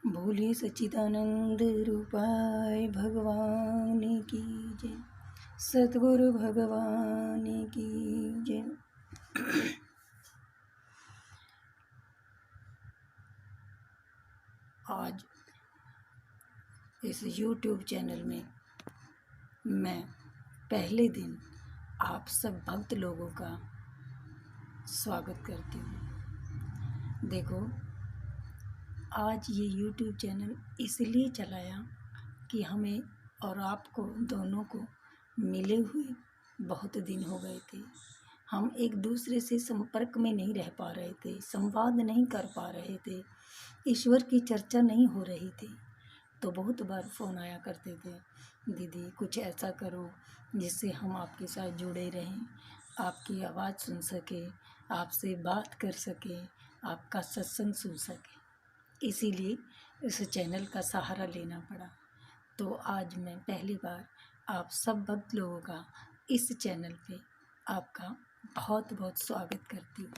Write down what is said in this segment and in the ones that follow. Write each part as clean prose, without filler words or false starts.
भोले सच्चिदानंद रूपाय भगवान की जय। सतगुरु भगवान की जय। आज इस YouTube चैनल में मैं पहले दिन आप सब भक्त लोगों का स्वागत करती हूँ। देखो, आज ये YouTube चैनल इसलिए चलाया कि हमें और आपको दोनों को मिले हुए बहुत दिन हो गए थे। हम एक दूसरे से संपर्क में नहीं रह पा रहे थे, संवाद नहीं कर पा रहे थे, ईश्वर की चर्चा नहीं हो रही थी। तो बहुत बार फ़ोन आया करते थे, दीदी कुछ ऐसा करो जिससे हम आपके साथ जुड़े रहें, आपकी आवाज़ सुन सके, आपसे बात कर सके, आपका सत्संग सुन सके। इसीलिए इस चैनल का सहारा लेना पड़ा। तो आज मैं पहली बार आप सब भक्त लोगों का इस चैनल पे आपका बहुत बहुत स्वागत करती हूँ।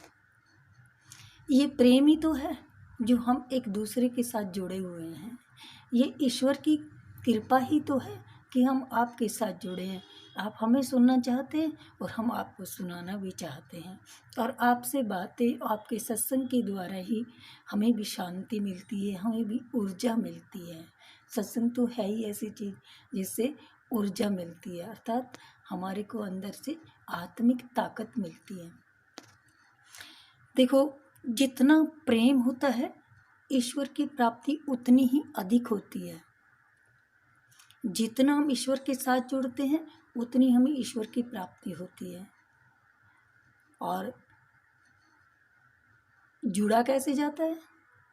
ये प्रेम ही तो है जो हम एक दूसरे के साथ जुड़े हुए हैं। ये ईश्वर की कृपा ही तो है कि हम आपके साथ जुड़े हैं। आप हमें सुनना चाहते हैं और हम आपको सुनाना भी चाहते हैं। और आपसे बातें, आपके सत्संग के द्वारा ही हमें भी शांति मिलती है, हमें भी ऊर्जा मिलती है। सत्संग तो है ही ऐसी चीज़ जिससे ऊर्जा मिलती है, अर्थात हमारे को अंदर से आत्मिक ताकत मिलती है। देखो, जितना प्रेम होता है ईश्वर की प्राप्ति उतनी ही अधिक होती है। जितना हम ईश्वर के साथ जुड़ते हैं उतनी हमें ईश्वर की प्राप्ति होती है। और जुड़ा कैसे जाता है?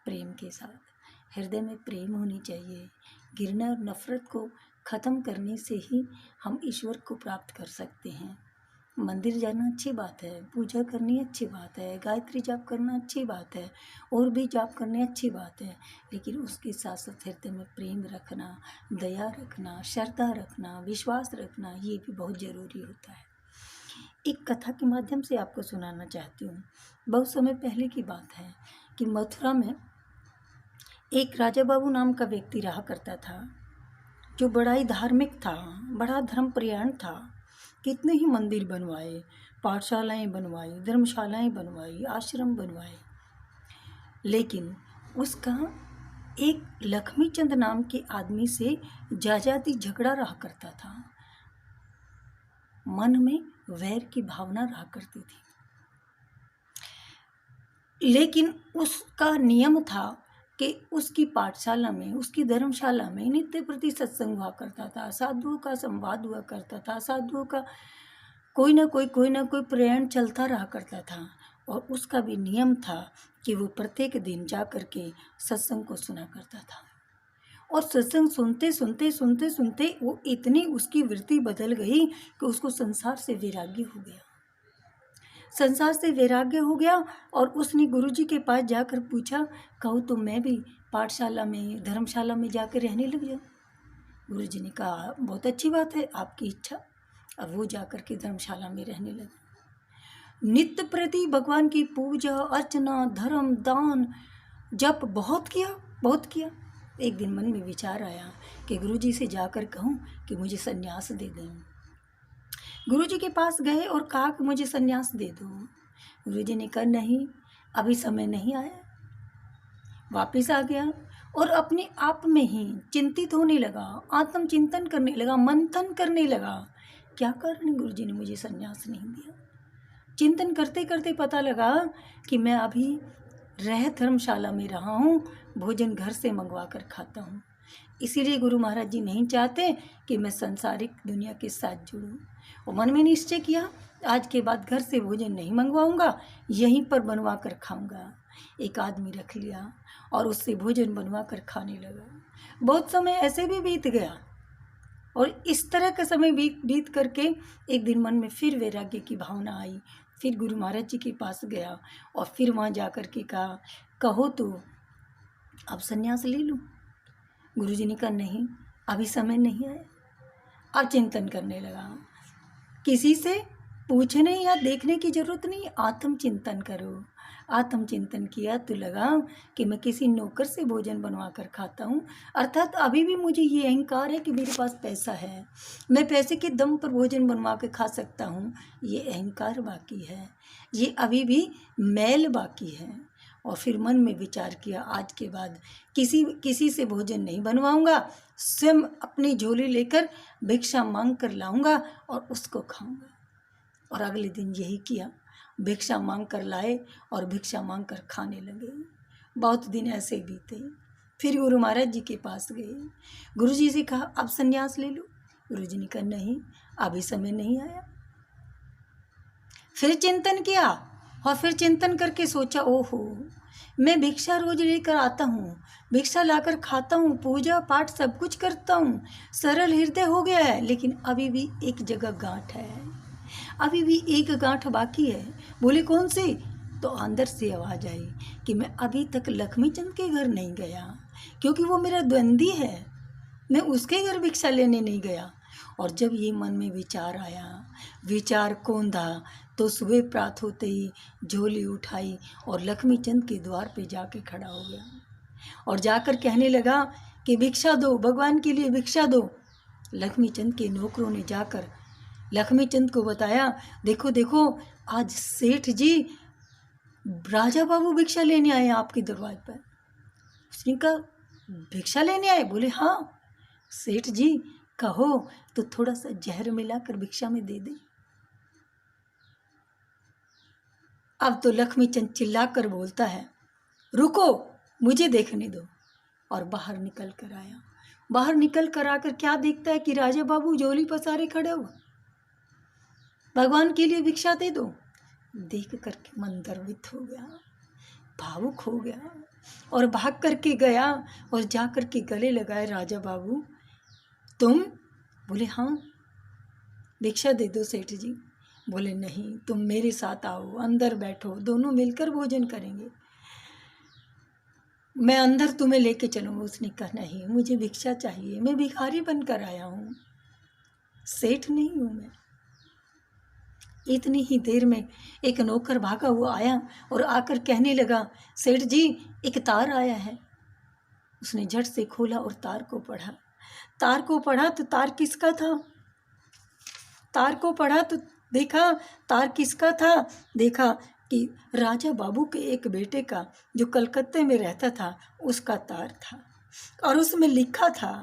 प्रेम के साथ। हृदय में प्रेम होनी चाहिए। घृणा और नफरत को ख़त्म करने से ही हम ईश्वर को प्राप्त कर सकते हैं। मंदिर जाना अच्छी बात है, पूजा करनी अच्छी बात है, गायत्री जाप करना अच्छी बात है, और भी जाप करने अच्छी बात है, लेकिन उसके साथ साथ हृदय में प्रेम रखना, दया रखना, श्रद्धा रखना, विश्वास रखना, ये भी बहुत ज़रूरी होता है। एक कथा के माध्यम से आपको सुनाना चाहती हूँ। बहुत समय पहले की बात है कि मथुरा में एक राजा बाबू नाम का व्यक्ति रहा करता था, जो बड़ा ही धार्मिक था, बड़ा धर्मपरायण था। कितने ही मंदिर बनवाए, पाठशालाएं बनवाई, धर्मशालाएं बनवाई, आश्रम बनवाए, लेकिन उसका एक लक्ष्मीचंद नाम के आदमी से जाति झगड़ा रहा करता था। मन में वैर की भावना रहा करती थी। लेकिन उसका नियम था कि उसकी पाठशाला में, उसकी धर्मशाला में नित्य प्रति सत्संग हुआ करता था, साधुओं का संवाद हुआ करता था, साधुओं का कोई ना कोई प्रयाण चलता रहा करता था। और उसका भी नियम था कि वो प्रत्येक दिन जा कर के सत्संग को सुना करता था। और सत्संग सुनते वो इतनी उसकी वृत्ति बदल गई कि उसको संसार से वैराग्य हो गया। संसार से वैराग्य हो गया और उसने गुरुजी के पास जाकर पूछा, कहूँ तो मैं भी पाठशाला में, धर्मशाला में जाकर रहने लग जाऊँ। गुरुजी ने कहा, बहुत अच्छी बात है, आपकी इच्छा। अब वो जाकर के धर्मशाला में रहने लगा। नित्य प्रति भगवान की पूजा अर्चना, धर्म, दान, जप बहुत किया। एक दिन मन में विचार आया कि गुरुजी से जाकर कहूँ कि मुझे संन्यास दे दें। गुरुजी के पास गए और कहा कि मुझे संन्यास दे दो। गुरुजी ने कहा, नहीं, अभी समय नहीं आया। वापस आ गया और अपने आप में ही चिंतित होने लगा, आत्मचिंतन करने लगा, मंथन करने लगा, क्या कारण गुरुजी ने मुझे संन्यास नहीं दिया। चिंतन करते करते पता लगा कि मैं अभी धर्मशाला में रहा हूँ, भोजन घर से मंगवा कर खाता हूँ। इसीलिए गुरु महाराज जी नहीं चाहते कि मैं संसारिक दुनिया के साथ जुड़ूँ। और मन में निश्चय किया, आज के बाद घर से भोजन नहीं मंगवाऊंगा, यहीं पर बनवा कर खाऊंगा। एक आदमी रख लिया और उससे भोजन बनवा कर खाने लगा। बहुत समय ऐसे भी बीत गया और इस तरह का समय बीत करके एक दिन मन में फिर वैराग्य की भावना आई। फिर गुरु महाराज जी के पास गया और फिर वहाँ जा कर के कहा, कहो तो अब संन्यास ले लूँ। गुरुजी ने कहा, नहीं, अभी समय नहीं आया। अब चिंतन करने लगा, किसी से पूछने या देखने की जरूरत नहीं, आत्मचिंतन करो। आत्मचिंतन किया तो लगा कि मैं किसी नौकर से भोजन बनवा कर खाता हूँ, अर्थात अभी भी मुझे ये अहंकार है कि मेरे पास पैसा है, मैं पैसे के दम पर भोजन बनवा के खा सकता हूँ। ये अहंकार बाकी है, ये अभी भी मैल बाकी है। और फिर मन में विचार किया, आज के बाद किसी से भोजन नहीं बनवाऊंगा, स्वयं अपनी झोली लेकर भिक्षा मांग कर लाऊंगा और उसको खाऊंगा। और अगले दिन यही किया, भिक्षा मांग कर लाए और भिक्षा मांग कर खाने लगे। बहुत दिन ऐसे बीते। फिर गुरु महाराज जी के पास गए, गुरु जी से कहा अब संन्यास ले लो। गुरु जी ने कहा नहीं, अभी समय नहीं आया। फिर चिंतन किया और फिर चिंतन करके सोचा, ओहो मैं भिक्षा रोज लेकर आता हूँ, भिक्षा लाकर खाता हूँ, पूजा पाठ सब कुछ करता हूँ, सरल हृदय हो गया है, लेकिन अभी भी एक जगह गांठ है, अभी भी एक गांठ बाकी है। बोले कौन सी? तो अंदर से आवाज आई कि मैं अभी तक लक्ष्मीचंद के घर नहीं गया, क्योंकि वो मेरा द्वंद्वी है, मैं उसके घर भिक्षा लेने नहीं गया। और जब ये मन में विचार आया, विचार कौंधा, तो सुबह प्रात होते ही झोली उठाई और लक्ष्मीचंद के द्वार पे जाके खड़ा हो गया और जाकर कहने लगा कि भिक्षा दो, भगवान के लिए भिक्षा दो। लक्ष्मीचंद के नौकरों ने जाकर लक्ष्मीचंद को बताया, देखो देखो आज सेठ जी राजा बाबू भिक्षा लेने आए आपके दरबार पर। उसने कहा भिक्षा लेने आए? बोले हाँ। सेठ जी कहो तो थोड़ा सा जहर मिलाकर भिक्षा में दे दे। अब तो लक्ष्मीचंद चिल्लाकर बोलता है, रुको मुझे देखने दो। और बाहर निकल कर आया। बाहर निकल कर आकर क्या देखता है कि राजा बाबू झोली पसारे खड़े हो, भगवान के लिए भिक्षा दे दो। देख करके मन द्रवित हो गया, भावुक हो गया और भाग करके गया और जा करके गले लगाए, राजा बाबू तुम? बोले हाँ। भिक्षा दे दो सेठ जी। बोले नहीं, तुम मेरे साथ आओ, अंदर बैठो, दोनों मिलकर भोजन करेंगे, मैं अंदर तुम्हें लेके चलूँगा। उसने कहा नहीं, मुझे भिक्षा चाहिए, मैं भिखारी बनकर आया हूँ, सेठ नहीं हूँ मैं। इतनी ही देर में एक नौकर भागा हुआ आया और आकर कहने लगा, सेठ जी एक तार आया है। उसने झट से खोला और तार को पढ़ा। तार को पढ़ा तो तार किसका था? तार को पढ़ा तो देखा तार किसका था? देखा कि राजा बाबू के एक बेटे का, जो कलकत्ते में रहता था, उसका तार था। और उसमें लिखा था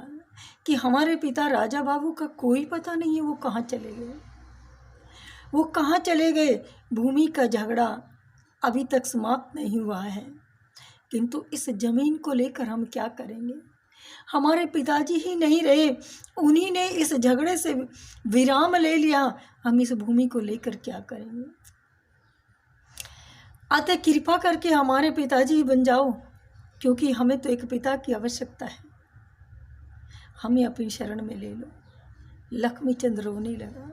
कि हमारे पिता राजा बाबू का कोई पता नहीं है, वो कहाँ चले गए, वो कहाँ चले गए। भूमि का झगड़ा अभी तक समाप्त नहीं हुआ है, किंतु इस जमीन को लेकर हम क्या करेंगे? हमारे पिताजी ही नहीं रहे, उन्हीं ने इस झगड़े से विराम ले लिया, हम इस भूमि को लेकर क्या करेंगे? अतः कृपा करके हमारे पिताजी बन जाओ, क्योंकि हमें तो एक पिता की आवश्यकता है, हमें अपनी शरण में ले लो। लक्ष्मीचंद रोने लगा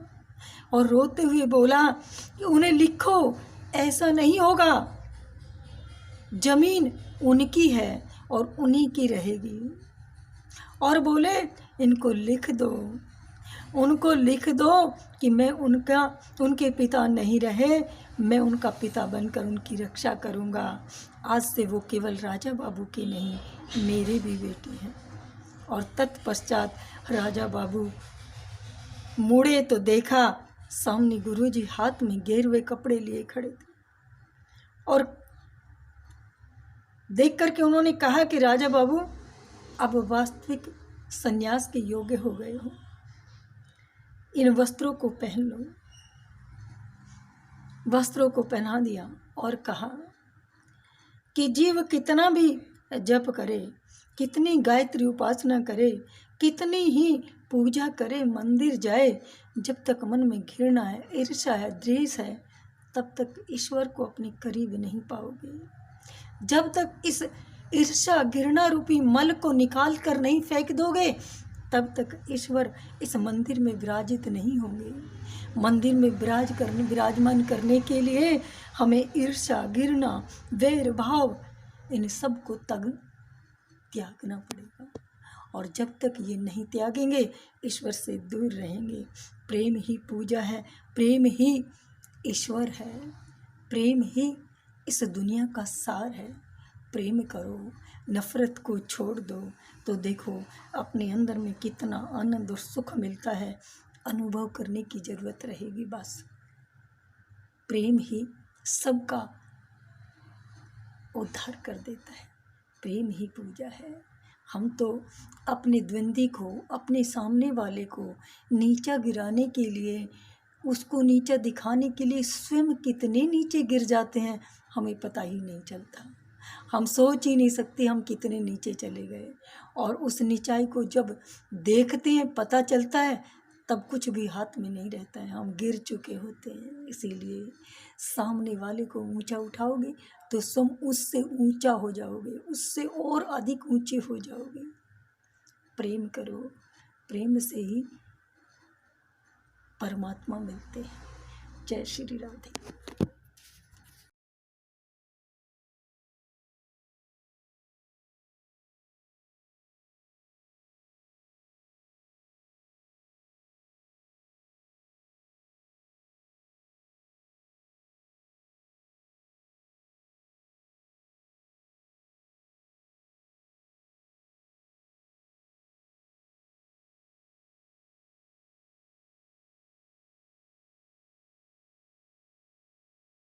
और रोते हुए बोला कि उन्हें लिखो, ऐसा नहीं होगा, जमीन उनकी है और उन्हीं की रहेगी। और बोले इनको लिख दो, उनको लिख दो कि मैं उनके पिता नहीं रहे, मैं उनका पिता बनकर उनकी रक्षा करूंगा। आज से वो केवल राजा बाबू के नहीं, मेरे भी बेटे हैं। और तत्पश्चात राजा बाबू मुड़े तो देखा सामने गुरुजी हाथ में गेरुए कपड़े लिए खड़े थे और देख करके उन्होंने कहा कि राजा बाबू अब वास्तविक संन्यास के योग्य हो गए हो, इन वस्त्रों को पहन लो। वस्त्रों को पहना दिया और कहा कि जीव कितना भी जप करे, कितनी गायत्री उपासना करे, कितनी ही पूजा करे, मंदिर जाए, जब तक मन में घृणा है, ईर्ष्या है, द्वेष है, तब तक ईश्वर को अपने करीब नहीं पाओगे। जब तक इस ईर्ष्या घृणा रूपी मल को निकाल कर नहीं फेंक दोगे, तब तक ईश्वर इस मंदिर में विराजित नहीं होंगे। मंदिर में विराजमान करने के लिए हमें ईर्ष्या, घृणा, वैर भाव, इन सब को त्यागना पड़ेगा। और जब तक ये नहीं त्यागेंगे ईश्वर से दूर रहेंगे। प्रेम ही पूजा है, प्रेम ही ईश्वर है, प्रेम ही इस दुनिया का सार है। प्रेम करो, नफ़रत को छोड़ दो, तो देखो अपने अंदर में कितना आनंद और सुख मिलता है। अनुभव करने की ज़रूरत रहेगी बस। प्रेम ही सबका उद्धार कर देता है, प्रेम ही पूजा है। हम तो अपने द्वंद्वी को, अपने सामने वाले को नीचा गिराने के लिए, उसको नीचा दिखाने के लिए स्वयं कितने नीचे गिर जाते हैं, हमें पता ही नहीं चलता। हम सोच ही नहीं सकते हम कितने नीचे चले गए। और उस नीचाई को जब देखते हैं, पता चलता है, तब कुछ भी हाथ में नहीं रहता है, हम गिर चुके होते हैं। इसीलिए सामने वाले को ऊंचा उठाओगे तो तुम उससे ऊंचा हो जाओगे, उससे और अधिक ऊंचे हो जाओगे। प्रेम करो, प्रेम से ही परमात्मा मिलते हैं। जय श्री राधे।